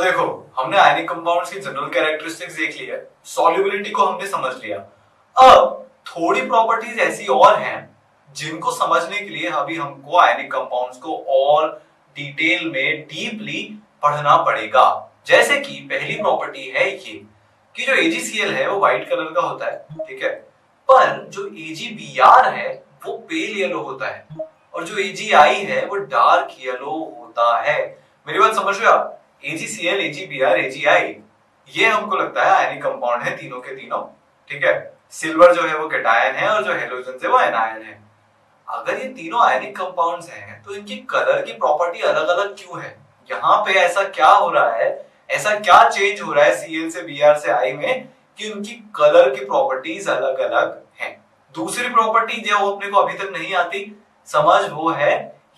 देखो, हमने ionic compounds की जनरल कैरेक्टरिस्टिक्स देख ली है, सॉल्युबिलिटी को हमने समझ लिया। अब थोड़ी प्रॉपर्टीज ऐसी और हैं जिनको समझने के लिए अभी हमको आयनिक कंपाउंड्स को और डिटेल में डीपली पढ़ना पड़ेगा। जैसे कि पहली प्रॉपर्टी है ये कि जो AgCl है वो व्हाइट कलर का होता है, ठीक है, पर जो AgBr है वो पेल येलो होता है और जो AgI है वो डार्क येलो होता है। मेरी बात समझ रहे हो आप? AgCl, AgBr, AgI ये हमको लगता है आयनिक कंपाउंड है तीनों के तीनों, ठीक है। सिल्वर जो है वो कैटायन है और जो हेलोजन है वो एनायन है। अगर ये तीनों आयनिक कंपाउंड्स हैं तो इनकी कलर की प्रॉपर्टी अलग अलग क्यों है? यहाँ पे ऐसा क्या हो रहा है, ऐसा क्या चेंज हो रहा है Cl से Br से I में कि उनकी कलर की प्रॉपर्टीज अलग अलग हैं। दूसरी प्रॉपर्टी जो अपने को अभी तक नहीं आती समझ, वो है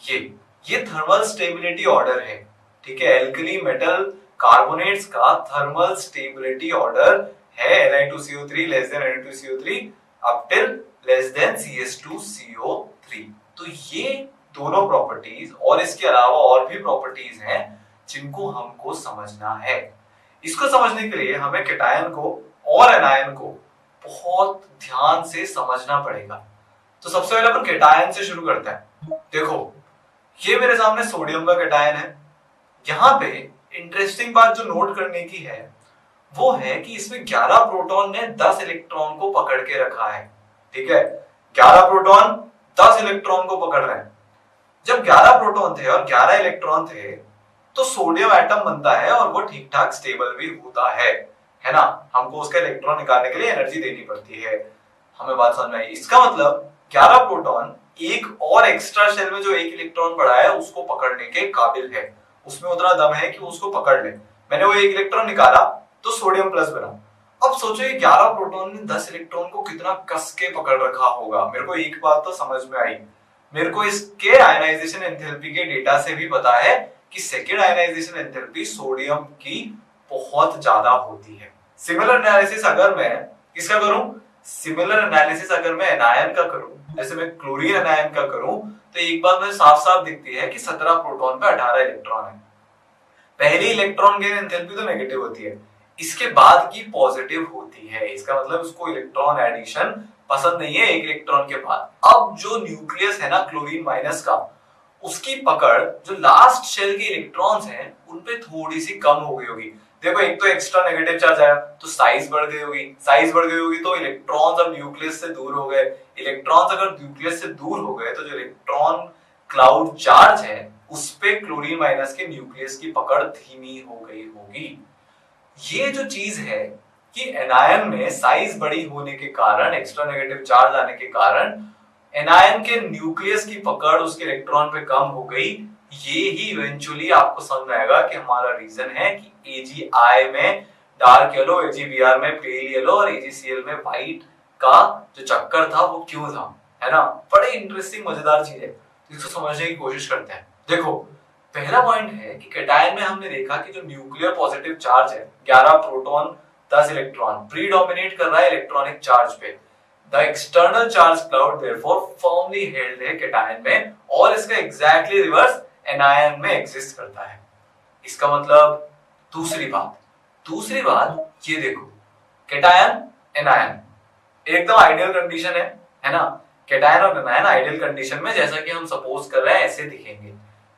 ये थर्मल स्टेबिलिटी ऑर्डर है, ठीक है। एल्कली मेटल कार्बोनेट्स का थर्मल स्टेबिलिटी ऑर्डर है Ni2CO3 less than Na2CO3 up till less than CH2CO3। तो ये दोनों प्रॉपर्टीज और इसके अलावा और भी प्रॉपर्टीज हैं जिनको हमको समझना है। इसको समझने के लिए हमें कैटायन को और एनायन को बहुत ध्यान से समझना पड़ेगा। तो सबसे पहले अपन कैटायन से शुरू करते हैं। देखो, ये मेरे सामने सोडियम का कैटायन है। यहाँ पे इंटरेस्टिंग बात जो नोट करने की है वो है कि इसमें 11 प्रोटॉन ने 10 इलेक्ट्रॉन को पकड़ के रखा है, ठीक है। 11 प्रोटॉन 10 इलेक्ट्रॉन को पकड़ रहे हैं। जब 11 प्रोटॉन थे और 11 इलेक्ट्रॉन थे तो सोडियम एटम बनता है और वो ठीक ठाक स्टेबल भी होता है ना। हमको उसका इलेक्ट्रॉन निकालने के लिए एनर्जी देनी पड़ती है। हमें बात समझ में आई? इसका मतलब 11 प्रोटॉन एक और एक्स्ट्रा शेल में जो एक इलेक्ट्रॉन पड़ा है उसको पकड़ने के काबिल है, उसमें उतना दम है कि उसको पकड़ ले। मैंने वो एक इलेक्ट्रॉन निकाला तो सोडियम प्लस बना। अब सोचो ये 11 प्रोटॉन ने 10 इलेक्ट्रॉन को कितना कस के पकड़ रखा होगा। मेरे को एक बात तो समझ में आई, मेरे को इसके आयनाइजेशन एंथैल्पी के डेटा से भी पता है कि सेकेंड आयनाइजेशन एंथैल्पी सोडियम की बहुत ज्यादा होती है। सिमिलर एनालिसिस अगर मैं किसका करूं, सिमिलर एनालिसिस अगर मैं एनायन का करूं, जैसे मैं क्लोरीन एनायन का करूं, तो एक बात मुझे साफ साफ दिखती है कि 17 प्रोटॉन पे 18 इलेक्ट्रॉन है। पहली इलेक्ट्रॉन गेन एंथैल्पी तो नेगेटिव होती है, इसके बाद की पॉजिटिव होती है। इसका मतलब उसको इलेक्ट्रॉन एडिशन पसंद नहीं है एक इलेक्ट्रॉन के बाद। अब जो न्यूक्लियस है ना क्लोरीन माइनस का, उसकी पकड़ जो लास्ट शेल के इलेक्ट्रॉन्स हैं उन पे थोड़ी सी कम हो गई होगी। देखो, एक तो एक्स्ट्रा नेगेटिव चार्ज आया तो साइज बढ़ गई होगी, साइज बढ़ गई होगी तो इलेक्ट्रॉन्स अब न्यूक्लियस से दूर हो गए। इलेक्ट्रॉन्स अगर न्यूक्लियस से दूर हो गए तो जो इलेक्ट्रॉन क्लाउड चार्ज है उस पे क्लोरीन माइनस के न्यूक्लियस की पकड़ धीमी हो गई होगी। ये जो चीज है कि एनायन में साइज बड़ी होने के कारण, एक्स्ट्रा नेगेटिव चार्ज आने के कारण एनायन के न्यूक्लियस की पकड़ उसके इलेक्ट्रॉन पे कम हो गई। ये ही इवेंचुअली आपको समझ में आएगा कि हमारा रीजन है कि AgI में डार्क येलो, AgBr में पेल येलो और AgCl में व्हाइट का जो चक्कर था वो क्यों था, है ना। बड़े इंटरेस्टिंग मजेदार चीज है, इसको समझने की कोशिश करते हैं। देखो, पहला पॉइंट है कि कैटायन में हमने देखा कि जो न्यूक्लियर पॉजिटिव चार्ज है 11 प्रोटॉन 10 इलेक्ट्रॉन प्रीडोमिनेट कर रहा है इलेक्ट्रॉनिक चार्ज पे। The external charge cloud therefore firmly held है कैटायन में, और इसका एग्जैक्टली रिवर्स एनायन में एग्जिस्ट करता है। इसका मतलब दूसरी बात ये देखो, कैटायन एनायन एकदम आइडियल कंडीशन है ना। कैटायन और एनायन आइडियल कंडीशन में जैसा कि हम सपोज कर रहे हैं ऐसे दिखेंगे।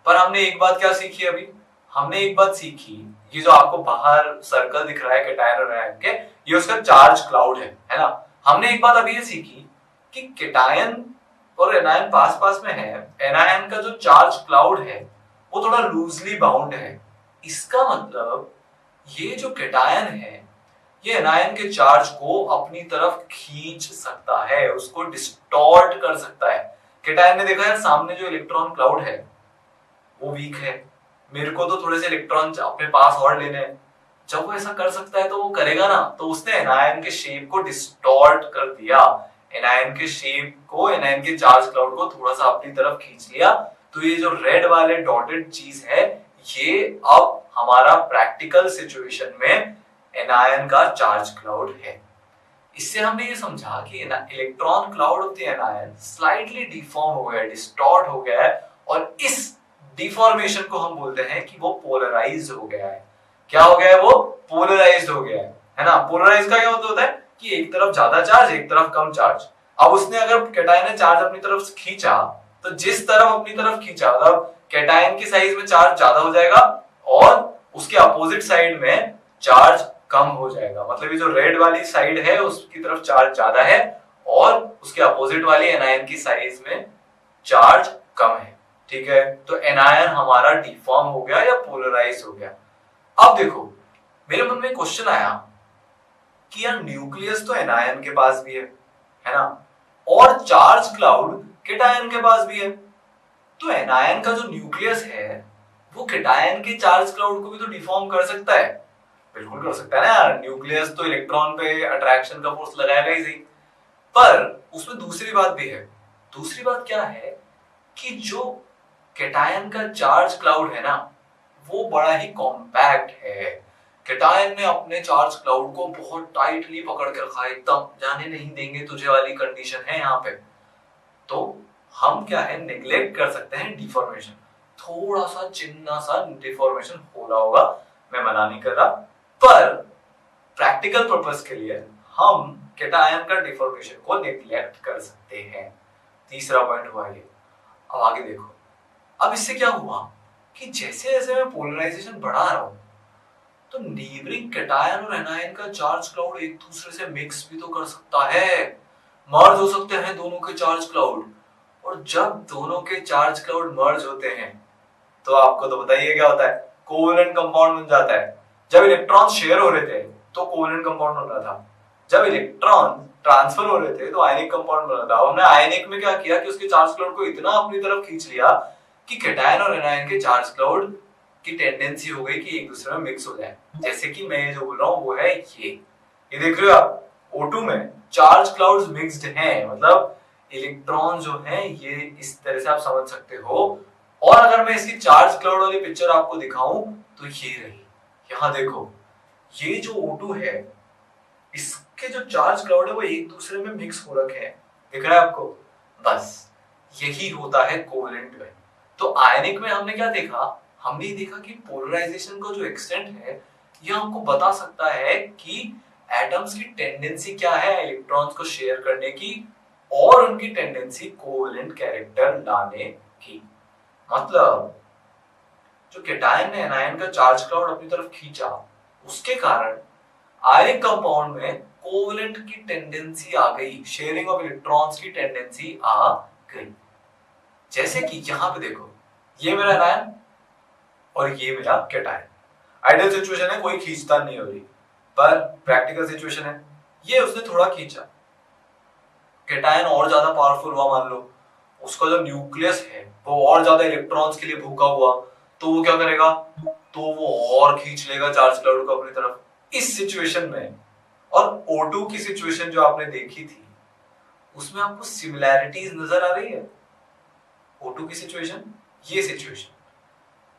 पर हमने एक बात क्या सीखी अभी, हमने एक बात सीखी, ये जो आपको बाहर सर्कल दिख रहा है कैटायन और एनायन के, ये उसका चार्ज क्लाउड है ना। हमने एक बात अभी ये सीखी कि कैटायन और एनायन पास पास में है, एनायन का जो चार्ज क्लाउड है वो थोड़ा लूजली बाउंड है। इसका मतलब ये जो कैटायन है ये एनायन के चार्ज को अपनी तरफ खींच सकता है, उसको डिस्टॉर्ट कर सकता है। कैटायन ने देखा है सामने जो इलेक्ट्रॉन क्लाउड है वो वीक है, मेरे को तो थोड़े से इलेक्ट्रॉन अपने पास और लेने हैं। जब वो ऐसा कर सकता है तो वो करेगा ना, तो उसने एनायन के शेप को डिस्टॉर्ट कर दिया, एनायन के शेप को, एनायन के चार्ज क्लाउड को थोड़ा सा अपनी तरफ खींच लिया। तो ये जो रेड वाले डॉटेड चीज है ये अब हमारा प्रैक्टिकल सिचुएशन में एनायन का चार्ज क्लाउड है। इससे हमने ये समझा कि electron cloud of the anion slightly deform हो गया है, डिस्टॉर्ट हो गया है, और इस डिफॉर्मेशन को हम बोलते हैं कि वो पोलराइज्ड हो गया है। क्या हो गया है वो? पोलराइज्ड हो गया है ना। पोलराइज का क्या मतलब होता है कि एक तरफ ज्यादा चार्ज, एक तरफ कम चार्ज। अब उसने अगर कैटायन ने चार्ज अपनी तरफ खींचा तो जिस तरफ अपनी तरफ खींचा मतलब कैटायन की साइज में चार्ज ज्यादा हो जाएगा और उसके अपोजिट साइड में चार्ज कम हो जाएगा। मतलब ये जो रेड वाली साइड है उसकी तरफ चार्ज ज्यादा है और उसके अपोजिट वाली एनायन की साइज में चार्ज कम है। ठीक है, तो एनायन हमारा डिफॉर्म हो गया या पोलराइज हो गया। अब देखो मेरे मन में क्वेश्चन आया कि यार न्यूक्लियस तो एनायन के पास भी है ना, और चार्ज क्लाउड कैटायन के पास भी है। तो एनायन का जो न्यूक्लियस है वो कैटायन के चार्ज क्लाउड को भी तो डिफॉर्म कर सकता है। बिल्कुल कर सकता है ना यार, न्यूक्लियस तो इलेक्ट्रॉन पे अट्रैक्शन का फोर्स लगाएगा ही सही। पर उसमें दूसरी बात भी है। दूसरी बात क्या है कि जो कैटायन का चार्ज क्लाउड है ना वो बड़ा ही कॉम्पैक्ट है। कैटायन ने अपने चार्ज क्लाउड को बहुत टाइटली पकड़ के रखा है, एकदम जाने नहीं देंगे तुझे वाली कंडीशन है यहाँ पे। तो हम क्या है नेग्लेक्ट कर सकते हैं डिफॉर्मेशन, थोड़ा सा चिन्ना सा डिफॉर्मेशन हो रहा होगा, मैं मना नहीं कर रहा, पर प्रैक्टिकल पर्पस के लिए हम कैटायन का डिफॉर्मेशन को नेग्लेक्ट कर सकते हैं। तीसरा पॉइंट हुआ ये। अब आगे देखो, अब इससे क्या हुआ कि जैसे जैसे मैं पोलराइजेशन बढ़ा रहा हूं तो नीबरिंग कैटायन और एनायन का चार्ज क्लाउड एक दूसरे से मिक्स भी तो कर सकता है, मर्ज हो सकते हैं दोनों के चार्ज क्लाउड। और जब दोनों के चार्ज क्लाउड मर्ज होते हैं तो आपको तो बताइए क्या होता है, कोवेलेंट कंपाउंड बन जाता है। जब इलेक्ट्रॉन शेयर हो रहे थे तो कोवेलेंट कंपाउंड बन रहा था, जब इलेक्ट्रॉन ट्रांसफर हो रहे थे तो आयनिक कंपाउंड बन रहा था। हमने आयनिक में क्या किया कि उसके चार्ज क्लाउड को इतना अपनी तरफ खींच लिया कि कैटायन और एनायन के चार्ज क्लाउड की टेंडेंसी हो गई कि एक दूसरे में मिक्स हो जाए। जैसे कि मैं जो बोल रहा हूँ वो है ये देख रहे हो आप, O2 में चार्ज क्लाउड्स मिक्स्ड हैं, मतलब इलेक्ट्रॉन जो है ये इस तरह से आप समझ सकते हो। और अगर मैं इसकी चार्ज क्लाउड वाली पिक्चर आपको दिखाऊं तो ये रही, यहां देखो ये जो O2 है इसके जो चार्ज क्लाउड है वो एक दूसरे में मिक्स हो रखे हैं, दिख रहा है आपको? बस यही होता है कोवेलेंट में। तो आयनिक में हमने क्या देखा, हमने देखा कि पोलराइजेशन का जो एक्सटेंट है ये हमको बता सकता है कि एटम्स की टेंडेंसी क्या है इलेक्ट्रॉन्स को शेयर करने की और उनकी टेंडेंसी कोवेलेंट कैरेक्टर लाने की। मतलब जो कैटायन ने एनायन का चार्ज क्लाउड अपनी तरफ खींचा उसके कारण आयनिक कंपाउंड में कोवेलेंट की टेंडेंसी आ गई, शेयरिंग ऑफ इलेक्ट्रॉन्स की टेंडेंसी आ गई। जैसे कि यहां पे देखो ये मेरा एनायन और ये मेरा कैटायन। आइडियल सिचुएशन है कोई खींचता नहीं हो रही, पर प्रैक्टिकल सिचुएशन है ये उसने थोड़ा खींचा, कैटायन और ज्यादा पावरफुल हुआ, मान लो उसका जो न्यूक्लियस है वो और ज्यादा इलेक्ट्रॉन्स के लिए भूखा हुआ, तो वो क्या करेगा, तो वो और खींच लेगा चार्ज क्लाउड को अपनी तरफ। इस सिचुएशन में और O2 की सिचुएशन जो आपने देखी थी उसमें आपको सिमिलैरिटीज नजर आ रही है। O2 की सिचुएशन, ये सिचुएशन,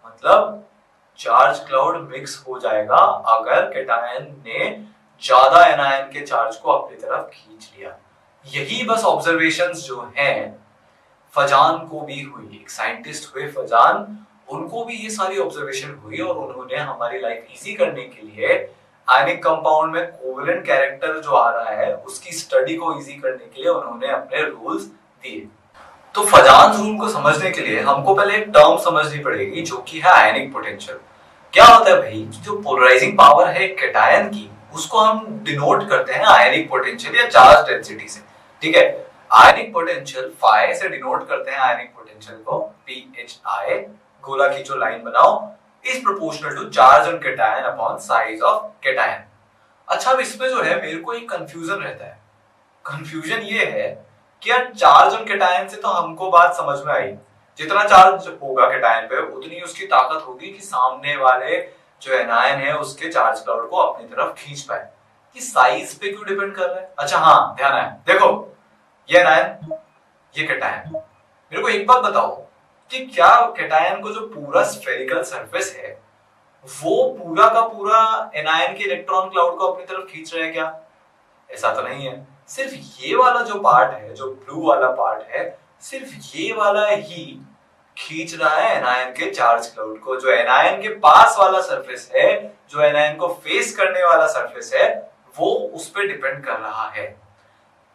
मतलब चार्ज क्लाउड मिक्स हो जाएगा अगर कैटायन ने ज्यादा एनायन के चार्ज को अपनी तरफ खींच लिया। यही बस ऑब्जर्वेशंस जो हैं फजान को भी हुई, एक साइंटिस्ट हुए फजान, उनको भी ये सारी ऑब्जर्वेशन हुई और उन्होंने हमारी लाइफ इजी करने के लिए आयनिक कंपाउंड में कोवेलेंट कैरेक्टर जो आ रहा है उसकी स्टडी को इजी करने के लिए उन्होंने अपने रूल्स दिए। तो फजान रूल को समझने के लिए हमको पहले एक टर्म समझनी पड़ेगी जो कि है आयनिक पोटेंशियल। क्या होता है भाई, जो पोलराइजिंग पावर है कैटायन की उसको हम डिनोट करते हैं आयनिक पोटेंशियल या चार्ज डेंसिटी से। ठीक है, आयनिक पोटेंशियल फाई से डिनोट करते हैं आयनिक पोटेंशियल को, PHI, गोला खींचो लाइन बनाओ, is proportional to charge on cation upon size of cation। अच्छा, अब इसमें जो है मेरे को एक कंफ्यूजन रहता है। कंफ्यूजन ये है कि यार चार्ज ऑन कैटायन से तो हमको बात समझ में आई, जितना चार्ज होगा कैटायन पे उतनी उसकी ताकत होगी कि सामने वाले जो एनायन है उसके चार्ज क्लाउड को अपनी तरफ खींच पाए। कि साइज पे क्यों डिपेंड कर रहा है? अच्छा हाँ, ध्यान आया, देखो ये एनायन ये कैटायन, मेरे को एक बात बताओ कि क्या कैटायन को जो पूरा स्फेरिकल सरफेस है वो पूरा का पूरा एनायन के इलेक्ट्रॉन क्लाउड को अपनी तरफ खींच रहा है क्या? ऐसा तो नहीं है। सिर्फ ये वाला जो पार्ट है, जो ब्लू वाला पार्ट है, सिर्फ ये वाला ही खींच रहा है एनायन के चार्ज क्लाउड को। जो एनायन के पास वाला सरफेस है, जो एनायन को फेस करने वाला सरफेस है, वो उस पर डिपेंड कर रहा है।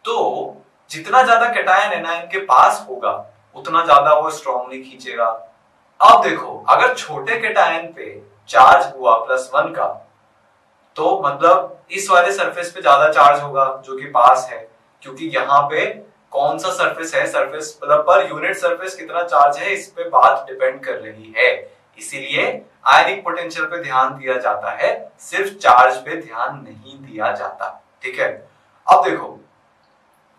तो जितना ज्यादा कैटायन एनायन के पास होगा उतना ज्यादा वो स्ट्रांगली खींचेगा। अब देखो, अगर छोटे कैटायन पे चार्ज हुआ +1 का, तो मतलब इस वाले सरफेस पे ज्यादा चार्ज होगा जो कि पास है, क्योंकि यहाँ पे कौन सा सरफेस है, सरफेस मतलब पर यूनिट सरफेस कितना चार्ज है, इस पे बात डिपेंड कर रही है। इसीलिए आयनिक पोटेंशियल पे ध्यान दिया जाता है, सिर्फ चार्ज पे ध्यान नहीं दिया जाता। ठीक है, अब देखो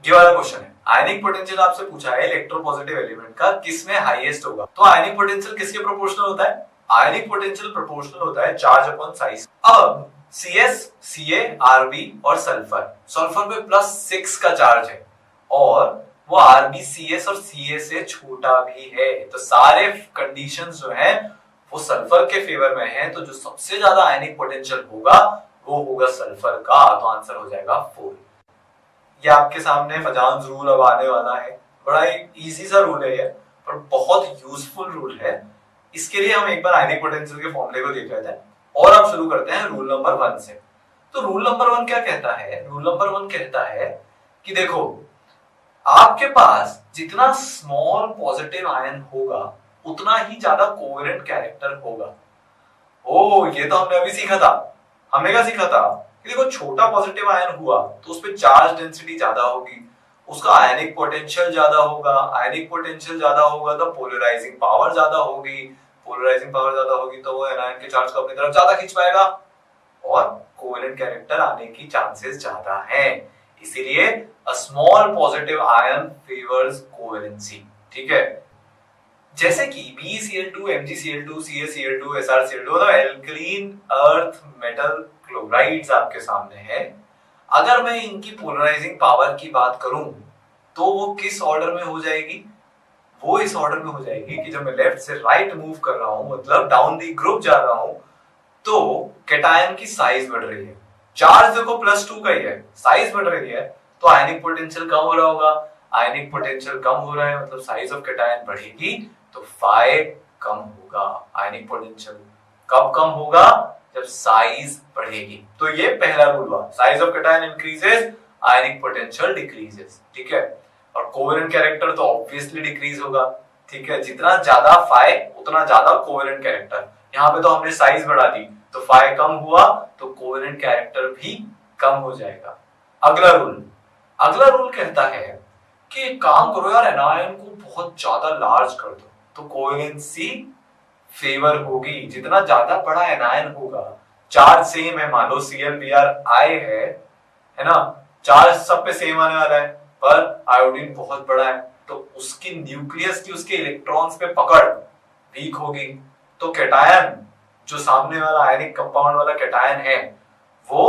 ये वाला क्वेश्चन है, आयनिक पोटेंशियल आपसे पूछा है इलेक्ट्रोपॉजिटिव एलिमेंट का किसमें हाईएस्ट होगा। तो आयनिक पोटेंशियल किसके प्रोपोर्शनल होता है? आयनिक पोटेंशियल प्रोपोर्शनल होता है चार्ज अपॉन साइज। अब CS, Ca, Rb और सल्फर पे +6 का चार्ज है और वो Rb, CS और Ca से छोटा भी है, तो सारे कंडीशंस जो हैं वो सल्फर के फेवर में हैं। तो जो सबसे ज्यादा आयनिक पोटेंशियल होगा वो होगा सल्फर का, तो आंसर हो जाएगा 4। ये आपके सामने फजान्स रूल अब आने वाला है, बड़ा ही इजी सा रूल है ये, पर बहुत यूजफुल रूल है। इसके लिए हम एक बार आयनिक पोटेंशियल के फॉर्मूले को देख लेते हैं और अब शुरू करते हैं रूल नंबर 1 से। तो रूल नंबर 1 क्या कहता है? रूल नंबर 1 कहता है कि देखो, आपके पास जितना स्मॉल पॉजिटिव आयन होगा उतना ही ज्यादा कोवेलेंट कैरेक्टर होगा। ओ, ये तो हमने अभी सीखा था। हमने क्या सीखा था कि देखो, छोटा पॉजिटिव आयन हुआ तो उस पर चार्ज डेंसिटी ज्यादा होगी, उसका आयनिक पोटेंशियल ज्यादा होगा, आयनिक पोटेंशियल ज्यादा होगा तो पोलराइजिंग पावर ज्यादा होगी, पोलराइजिंग पावर ज्यादा होगी तो वो एनायन के चार्ज को अपनी तरफ ज्यादा खींच पाएगा और कोवेलेंट कैरेक्टर आने की चांसेस ज्यादा हैं। इसीलिए a small positive ion favours covalency. ठीक है, जैसे कि BeCl2, MgCl2, CaCl2, SrCl2 मतलब एल्कलीन अर्थ मेटल क्लोराइड्स आपके सामने है। अगर मैं इनकी पोलराइजिंग पावर की बात करूं तो वो किस ऑर्डर में हो जाएगी? वो इस ऑर्डर में हो जाएगी कि जब मैं लेफ्ट से राइट मूव कर रहा हूं, मतलब डाउन दी ग्रुप जा रहा हूं, तो कैटायन की साइज बढ़ रही है। चार्ज देखो +2 का ही है, साइज बढ़ रही है तो आयनिक पोटेंशियल कम हो रहा होगा। आयनिक पोटेंशियल कम हो रहा है मतलब साइज ऑफ कैटायन बढ़ेगी, तो फाई कम होगा। आयनिक पोटेंशियल कब कम होगा? जब साइज बढ़ेगी। तो ये पहला रूल हुआ, size of cation increases, ionic potential decreases. ठीक है, और कोवेलेंट कैरेक्टर तो ऑब्वियसली डिक्रीज होगा। ठीक है, जितना ज्यादा फाई उतना ज्यादा कोवेलेंट कैरेक्टर। यहाँ पे तो हमने साइज बढ़ा दी तो फाई कम हुआ तो कोवेलेंट कैरेक्टर भी कम हो जाएगा। अगला रूल कहता है कि एक काम करो यार, एनायन को बहुत ज्यादा लार्ज कर दो तो कोवेलेंसी फेवर होगी। जितना ज्यादा बड़ा एनायन होगा, चार्ज सेम है, मान लो ClBrI है ना, चार्ज सब पे सेम आने वाला है, पर आयोडीन बहुत बड़ा है तो उसकी न्यूक्लियस की उसके इलेक्ट्रॉन्स पे पकड़ वीक होगी, तो कैटायन जो सामने वाला आयनिक कंपाउंड वाला कैटायन है वो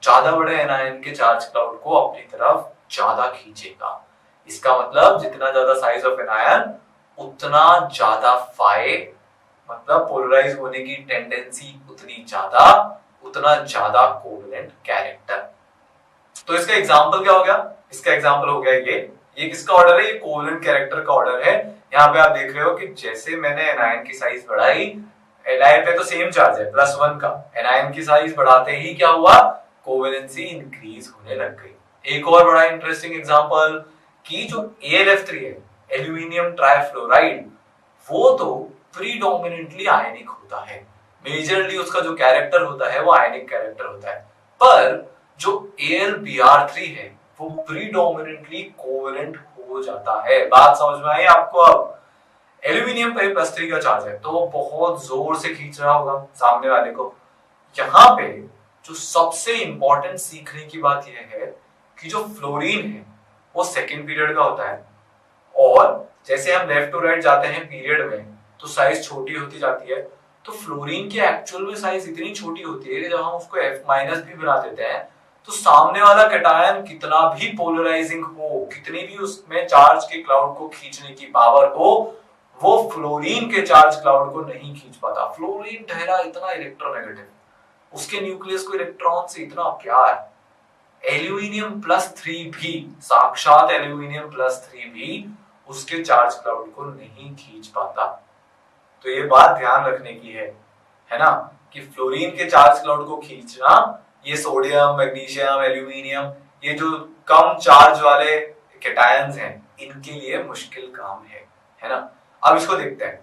ज्यादा बड़े एनायन के चार्ज क्लाउड को अपनी तरफ ज्यादा खींचेगा। इसका मतलब जितना ज्यादा साइज ऑफ एनायन उतना ज्यादा फाई, मतलब पोलराइज होने की टेंडेंसी उतनी ज्यादा, उतना ज्यादा कोवेलेंट कैरेक्टर। तो इसका एग्जांपल क्या हो गया? इसका एग्जांपल हो गया ये किसका ऑर्डर है? ये कोवेलेंट कैरेक्टर का ऑर्डर है। यहाँ पे आप देख रहे हो कि जैसे मैंने एनायन की साइज बढ़ाई, एनायन पे तो सेम चार्ज है +1 का, एनायन की साइज बढ़ाते ही क्या हुआ? कोवेलेंसी इंक्रीज होने लग गई। एक और बड़ा इंटरेस्टिंग एग्जांपल कि जो AlF3 है, एल्यूमिनियम ट्राइफ्लोराइड, वो तो प्रीडोमिनेंटली आयनिक होता है, मेजरली उसका जो कैरेक्टर होता है वो आयनिक कैरेक्टर होता है, पर जो AlBr3 है वो प्रीडोमिनेंटली कोवेलेंट हो जाता है। बात समझ में आई आपको? अब एल्यूमिनियम पे +3 का चार्ज है तो वो बहुत जोर से खींच रहा होगा सामने वाले को। यहाँ पे जो सबसे इंपॉर्टेंट सीखने की बात यह है कि जो फ्लोरीन है वो सेकेंड पीरियड का होता है, और जैसे हम लेफ्ट टू राइट जाते हैं पीरियड में तो साइज छोटी होती जाती है। तो फ्लोरीन की एक्चुअल में साइज इतनी छोटी होती है कि जब हम उसको F- भी बना देते हैं तो सामने वाला कैटायन कितना भी पोलराइजिंग हो, कितनी भी उसमें चार्ज के क्लाउड को खींचने की पावर हो, वो फ्लोरीन के चार्ज क्लाउड को नहीं खींच पाता। फ्लोरीन ठहरा इतना इलेक्ट्रोनेगेटिव, उसके न्यूक्लियस को इलेक्ट्रॉन से इतना प्यार। एल्यूमिनियम +3 भी, साक्षात एल्यूमिनियम +3 भी उसके चार्ज क्लाउड को नहीं खींच पाता। तो ये बात ध्यान रखने की है ना, कि फ्लोरीन के चार्ज क्लाउड को खींचना ये सोडियम, मैग्नीशियम, एल्यूमिनियम, ये जो कम चार्ज वाले कैटायंस हैं, इनके लिए मुश्किल काम है ना। अब इसको देखते हैं।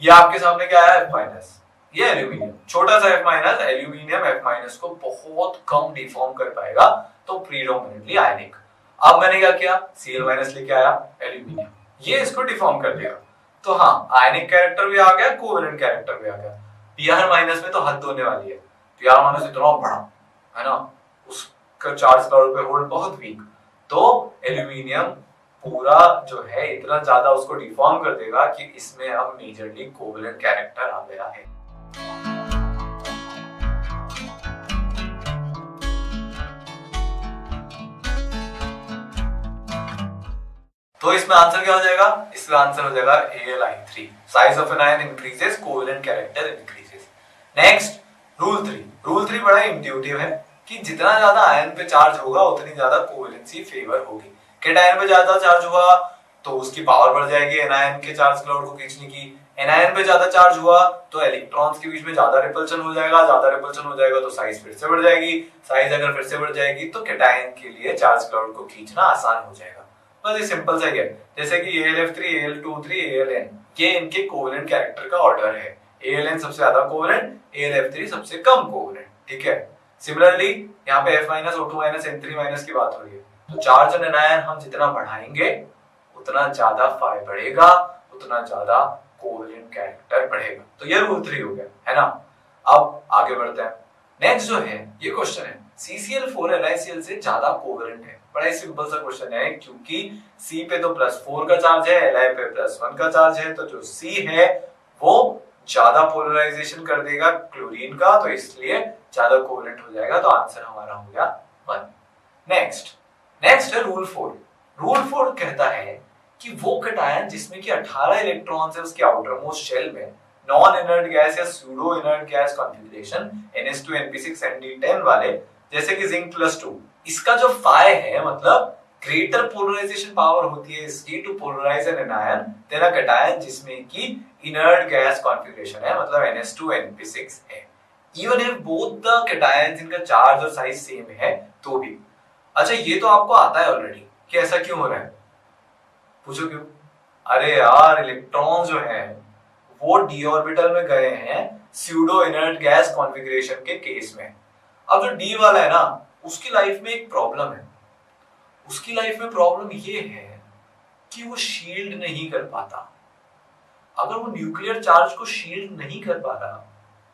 ये आपके सामने क्या है, F-, ये एल्यूमिनियम, छोटा सा F-, एल्यूमिनियम F- को बहुत कम डिफॉर्म कर पाएगा, तो प्रीडोमिनेटली आयनिक। अब मैंने क्या किया, Cl- लेके आया एल्यूमिनियम, ये इसको डिफॉर्म कर देगा। तो हाँ, आयनिक कैरेक्टर भी आ गया, कोवेलेंट कैरेक्टर भी आ गया। Br- में तो हद होने वाली है, Br- इतना बड़ा है ना, उसका चार्ज क्लाउड पे होल्ड बहुत वीक, तो एल्यूमिनियम पूरा जो है इतना ज्यादा उसको डिफॉर्म कर देगा कि इसमें अब मेजरली कोवेलेंट कैरेक्टर आ गया है। तो इसमें आंसर क्या हो जाएगा, इसका आंसर हो जाएगा Al3। Size of an ion increases, covalent character increases. Next rule 3 बड़ा इंट्यूटिव है कि जितना ज्यादा आयन पे चार्ज होगा उतनी ज्यादा कोवेलेंसी फेवर होगी। कैटायन पे ज्यादा चार्ज हुआ तो उसकी पावर बढ़ जाएगी एनायन के चार्ज क्लाउड को खींचने की। एनायन पे ज्यादा चार्ज हुआ तो इलेक्ट्रॉन्स के बीच में ज्यादा रिपल्शन हो जाएगा, ज्यादा रिपल्शन हो जाएगा तो साइज फिर से बढ़ जाएगी, साइज अगर फिर से बढ़ जाएगी तो कैटायन के लिए चार्ज क्लाउड को खींचना आसान हो जाएगा। बस ये सिंपल सा ही है, जैसे कि AlF3, Al2, Aln, ये इनके कोवेलेंट कैरेक्टर का ऑर्डर है। Aln सबसे ज्यादा कोवेलेंट, AlF3 सबसे कम कोवेलेंट, ठीक है। सिमिलरली यहाँ पे F-, O2-, N3- की बात हो रही है, तो चार्ज ऑन एनायन हम जितना बढ़ाएंगे उतना ज्यादा फाई बढ़ेगा, उतना ज्यादा कोवेलेंट कैरेक्टर बढ़ेगा। तो ये रूल 3 हो गया, है ना। अब आगे बढ़ते हैं। नेक्स्ट जो है ये क्वेश्चन है, CCl4 LiCl से ज्यादा कोवेलेंट है। बड़ा ही सिंपल सा क्वेश्चन है, क्योंकि C पे तो +4 का चार्ज है, Li पे +1 का चार्ज है, तो जो C है वो ज्यादा पोलराइजेशन कर देगा क्लोरीन का, तो इसलिए ज्यादा कोवेलेंट हो जाएगा। तो आंसर हमारा हो गया 1। नेक्स्ट है रूल 4। रूल 4 कहता है कि वो कैटायन जिसमें कि 18 इलेक्ट्रॉन्स है उसके आउटर मोस्ट शेल में, नॉन इनर्ट गैस या pseudo inert gas configuration NH2 NP6 ND10 वाले, जैसे कि जिंक +2, इसका जो फाई है मतलब ग्रेटर पोलराइजेशन पावर होती है इसकी to polarise an anion than a cation जिसमें कि इनर्ट गैस कॉन्फ़िगरेशन है, मतलब NH2 NP6 है। Even if both the cations इनका चार्ज और साइज सेम है तो भी। अच्छा, ये तो आपको आता है ऑलरेडी कि ऐसा क्यों हो रहा है, पूछो क्यों। अरे यार, इलेक्ट्रॉन जो है वो d ऑर्बिटल में गए हैं स्यूडो इनर्ट गैस कॉन्फ़िगरेशन के केस में। अब जो d वाला है ना, उसकी लाइफ में एक प्रॉब्लम है। उसकी लाइफ में प्रॉब्लम ये है कि वो शील्ड नहीं कर पाता। अगर वो न्यूक्लियर चार्ज को शील्ड नहीं कर पा रहा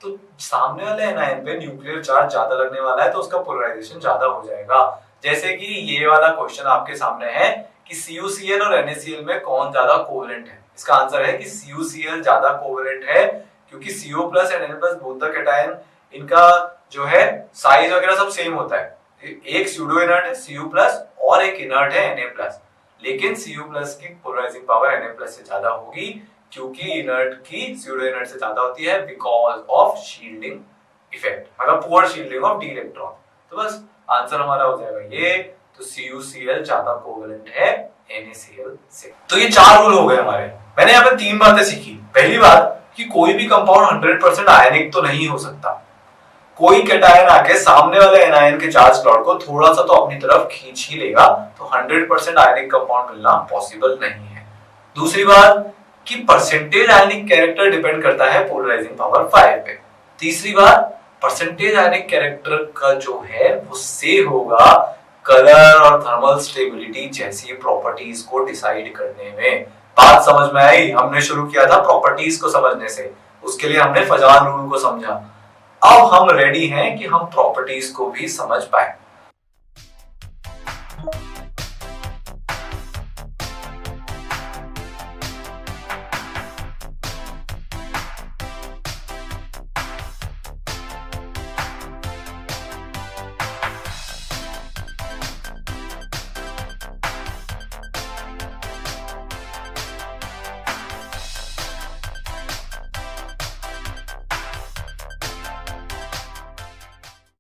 तो सामने वाले एनायन पे न्यूक्लियर चार्ज ज्यादा लगने वाला है, तो उसका पोलराइजेशन ज्यादा हो जाएगा। जैसे कि ये वाला क्वेश्चन आपके सामने है कि CuCl और NaCl में कौन ज्यादा कोवेलेंट है। इसका आंसर है कि CuCl ज्यादा कोवेलेंट है, क्योंकि CO+ and Na+ both the cation, इनका जो है साइज वगैरह सब सेम होता है। एक स्यूडो इनर्ट है Cu+ और एक इनर्ट है Na+, लेकिन Cu+ की पोलराइजिंग पावर Na+ से ज्यादा होगी, क्योंकि इनर्ट की स्यूडो इनर्ट से ज्यादा होती है बिकॉज ऑफ शील्डिंग इफेक्ट, मतलब poor shielding of d electron. तो बस आंसर हमारा हो जाएगा ये। तो CuCl ज्यादा कोवेलेंट है NaCl से। तो ये 4 रूल हो गए हमारे। मैंने यहाँ पे 3 बातें सीखी। पहली बात कि कोई भी कंपाउंड 100% आयनिक तो नहीं हो सकता। कोई कैटायन आके सामने वाले एनायन के चार्ज क्लाउड को थोड़ा सा तो अपनी तरफ खींच ही लेगा, तो 100% आयनिक कंपाउंड मिलना पॉसिबल नहीं है। दूसरी बात कि परसेंटेज आयनिक कैरेक्टर डिपेंड करता है पोलराइजिंग पावर 5 पे। तीसरी बात, परसेंटेज आयनिक कैरेक्टर का जो है वो से होगा कलर और थर्मल स्टेबिलिटी जैसी प्रॉपर्टीज को डिसाइड करने में। बात समझ में आई? हमने शुरू किया था प्रॉपर्टीज को समझने से, उसके लिए हमने फजान रूल को समझा। अब हम रेडी हैं कि हम प्रॉपर्टीज को भी समझ पाए।